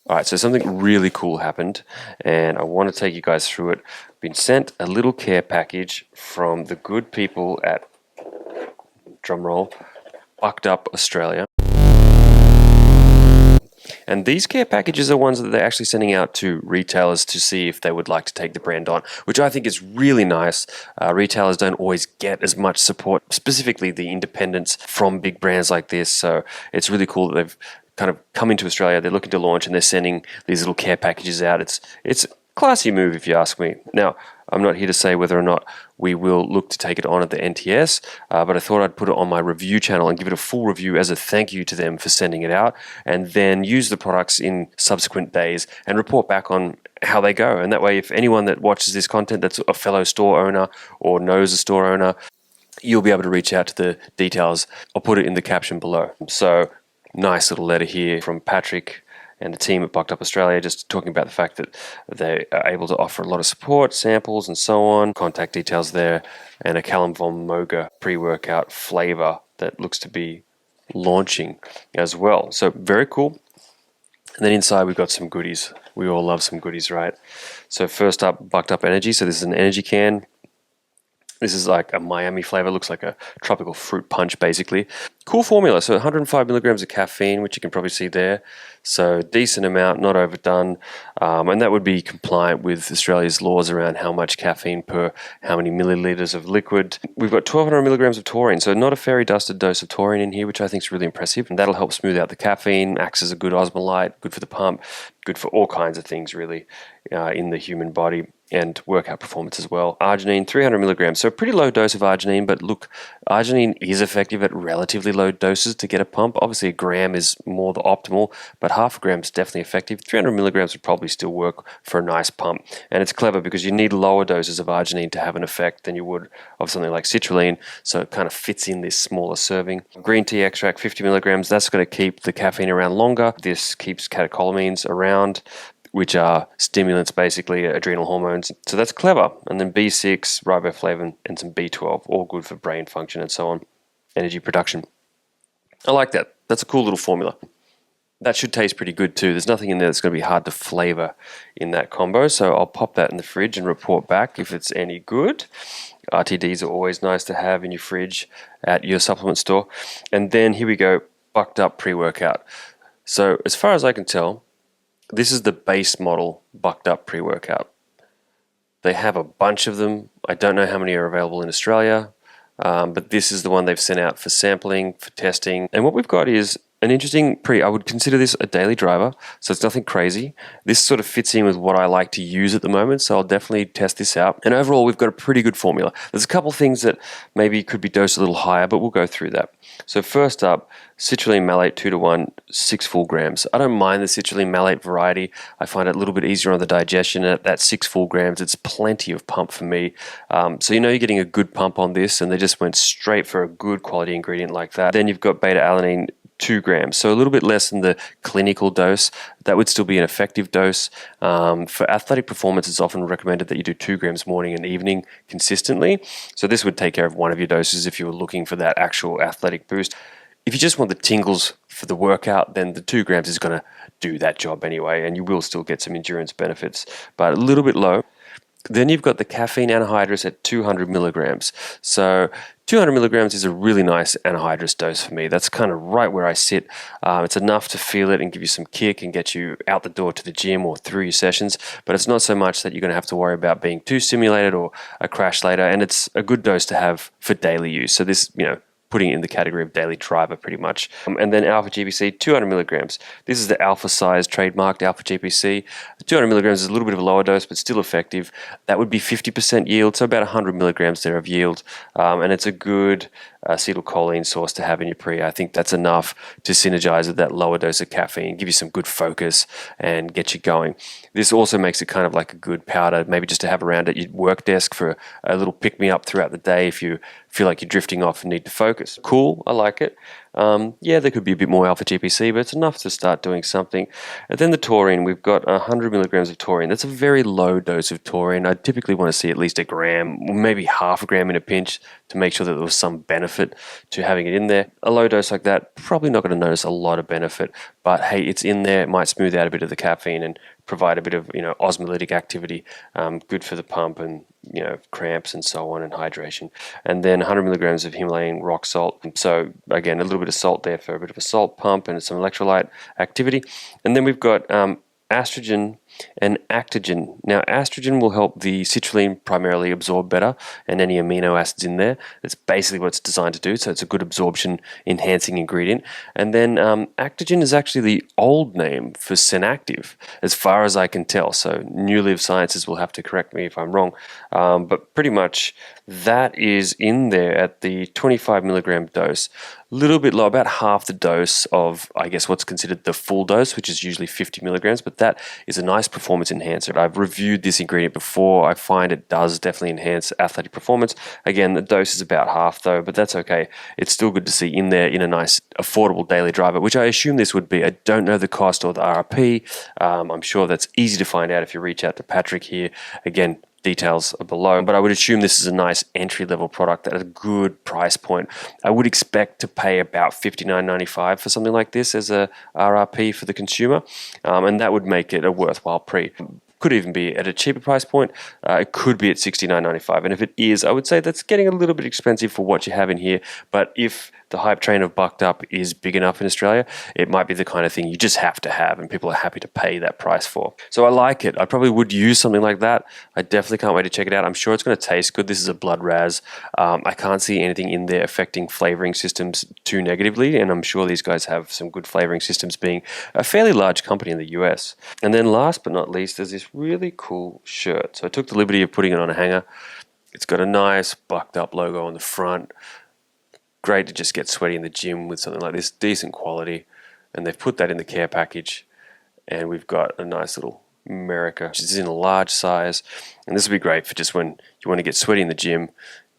All right, so something really cool happened, and I want to take you guys through it. Been sent a little care package from the good people at, drumroll, Bucked Up Australia. And these care packages are ones that they're actually sending out to retailers to see if they would like to take the brand on, which I think is really nice. Retailers don't always get as much support, specifically the independents from big brands like this. So it's really cool that they've kind of come into Australia. They're looking to launch and they're sending these little care packages out. It's a classy move, if you ask me. Now, I'm not here to say whether or not we will look to take it on at the NTS, but I thought I'd put it on my review channel and give it a full review as a thank you to them for sending it out, and then use the products in subsequent days and report back on how they go. And that way, if anyone that watches this content that's a fellow store owner or knows a store owner, you'll be able to reach out to the details. I'll put it in the caption below. So, nice little letter here from Patrick and the team at Bucked Up Australia, just talking about the fact that they are able to offer a lot of support, samples, and so on. Contact details there, and a Callum von Moger pre-workout flavor that looks to be launching as well. So very cool. And then inside we've got some goodies. We all love some goodies, right? So first up, Bucked Up Energy. So this is an energy can. This is like a Miami flavor, looks like a tropical fruit punch, basically. Cool formula. So 105 milligrams of caffeine, which you can probably see there. So decent amount, not overdone. And that would be compliant with Australia's laws around how much caffeine per how many milliliters of liquid. We've got 1,200 milligrams of taurine. So not a fairy dusted dose of taurine in here, which I think is really impressive. And that'll help smooth out the caffeine, acts as a good osmolyte, good for the pump, good for all kinds of things, really, in the human body, and workout performance as well. Arginine, 300 milligrams. So a pretty low dose of arginine, but look, arginine is effective at relatively low doses to get a pump. Obviously, a gram is more the optimal, but half a gram is definitely effective. 300 milligrams would probably still work for a nice pump. And it's clever because you need lower doses of arginine to have an effect than you would of something like citrulline, so it kind of fits in this smaller serving. Green tea extract, 50 milligrams. That's going to keep the caffeine around longer. This keeps catecholamines around, which are stimulants, basically, adrenal hormones. So that's clever. And then B6, riboflavin, and some B12, all good for brain function and so on, energy production. I like that. That's a cool little formula. That should taste pretty good too. There's nothing in there that's going to be hard to flavor in that combo, so I'll pop that in the fridge and report back if it's any good. RTDs are always nice to have in your fridge at your supplement store. And then here we go, Bucked Up pre-workout. So as far as I can tell, this is the base model Bucked Up pre-workout. They have a bunch of them. I don't know how many are available in Australia, but this is the one they've sent out for sampling, for testing. And what we've got is an interesting I would consider this a daily driver, so it's nothing crazy. This sort of fits in with what I like to use at the moment, so I'll definitely test this out. And overall, we've got a pretty good formula. There's a couple things that maybe could be dosed a little higher, but we'll go through that. So first up, citrulline malate 2:1, 6 full grams. I don't mind the citrulline malate variety. I find it a little bit easier on the digestion. At that 6 full grams, it's plenty of pump for me. So you know you're getting a good pump on this, and they just went straight for a good quality ingredient like that. Then you've got beta-alanine, 2 grams, so a little bit less than the clinical dose. That would still be an effective dose. For athletic performance, it's often recommended that you do 2 grams morning and evening consistently. So this would take care of one of your doses if you were looking for that actual athletic boost. If you just want the tingles for the workout, then the 2 grams is going to do that job anyway, and you will still get some endurance benefits, but a little bit low. Then you've got the caffeine anhydrous at 200 milligrams. So 200 milligrams is a really nice anhydrous dose for me. That's kind of right where I sit. It's enough to feel it and give you some kick and get you out the door to the gym or through your sessions, but it's not so much that you're going to have to worry about being too stimulated or a crash later, and it's a good dose to have for daily use. So this, putting it in the category of daily driver pretty much. And then alpha GPC, 200 milligrams. This is the alpha size trademarked alpha GPC. 200 milligrams is a little bit of a lower dose, but still effective. That would be 50% yield, so about 100 milligrams there of yield. And it's a good acetylcholine source to have in your pre. I think that's enough to synergize with that lower dose of caffeine, give you some good focus and get you going. This also makes it kind of like a good powder, maybe just to have around at your work desk for a little pick-me-up throughout the day if you're feel like you're drifting off and need to focus. Cool, I like it. Yeah, there could be a bit more alpha GPC, but it's enough to start doing something. And then the taurine, we've got 100 milligrams of taurine. That's a very low dose of taurine. I typically want to see at least a gram, maybe half a gram in a pinch to make sure that there was some benefit to having it in there. A low dose like that, probably not going to notice a lot of benefit, but hey, it's in there. It might smooth out a bit of the caffeine and provide a bit of osmolytic activity, good for the pump and cramps and so on, and hydration. And then 100 milligrams of Himalayan rock salt. So again, a little bit of salt there for a bit of a salt pump and some electrolyte activity. And then we've got estrogen and actogen. Now, estrogen will help the citrulline primarily absorb better and any amino acids in there. That's basically what it's designed to do, so it's a good absorption enhancing ingredient. And then actogen is actually the old name for Senactive, as far as I can tell. So New Live Sciences will have to correct me if I'm wrong, but pretty much that is in there at the 25 milligram dose. A little bit low, about half the dose of, I guess, what's considered the full dose, which is usually 50 milligrams, but that is a nice performance enhancer. I've reviewed this ingredient before. I find it does definitely enhance athletic performance. Again, the dose is about half though, but that's okay. It's still good to see in there in a nice, affordable daily driver, which I assume this would be. I don't know the cost or the RRP. I'm sure that's easy to find out if you reach out to Patrick here. Again, details are below, but I would assume this is a nice entry-level product at a good price point. I would expect to pay about $59.95 for something like this as a RRP for the consumer, and that would make it a worthwhile pre. Could even be at a cheaper price point. It could be at $69.95, and if it is, I would say that's getting a little bit expensive for what you have in here, but if the hype train of Bucked Up is big enough in Australia, it might be the kind of thing you just have to have and people are happy to pay that price for. So I like it. I probably would use something like that. I definitely can't wait to check it out. I'm sure it's going to taste good. This is a blood raz. I can't see anything in there affecting flavoring systems too negatively, and I'm sure these guys have some good flavoring systems, being a fairly large company in the US. And then last but not least, there's this really cool shirt. So I took the liberty of putting it on a hanger. It's got a nice Bucked Up logo on the front. Great to just get sweaty in the gym with something like this, decent quality, and they've put that in the care package, and we've got a nice little America, which is in a large size, and this would be great for just when you want to get sweaty in the gym,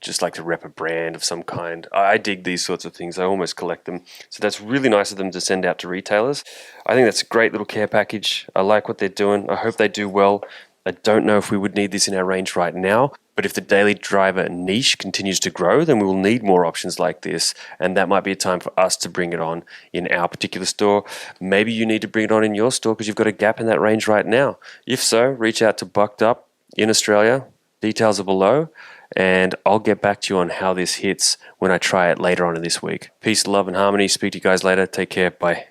just like to rep a brand of some kind. I dig these sorts of things. I almost collect them, so that's really nice of them to send out to retailers. I think that's a great little care package. I like what they're doing. I hope they do well. I don't know if we would need this in our range right now, but if the daily driver niche continues to grow, then we will need more options like this, and that might be a time for us to bring it on in our particular store. Maybe you need to bring it on in your store because you've got a gap in that range right now. If so, reach out to Bucked Up in Australia. Details are below, and I'll get back to you on how this hits when I try it later on in this week. Peace, love, and harmony. Speak to you guys later. Take care. Bye.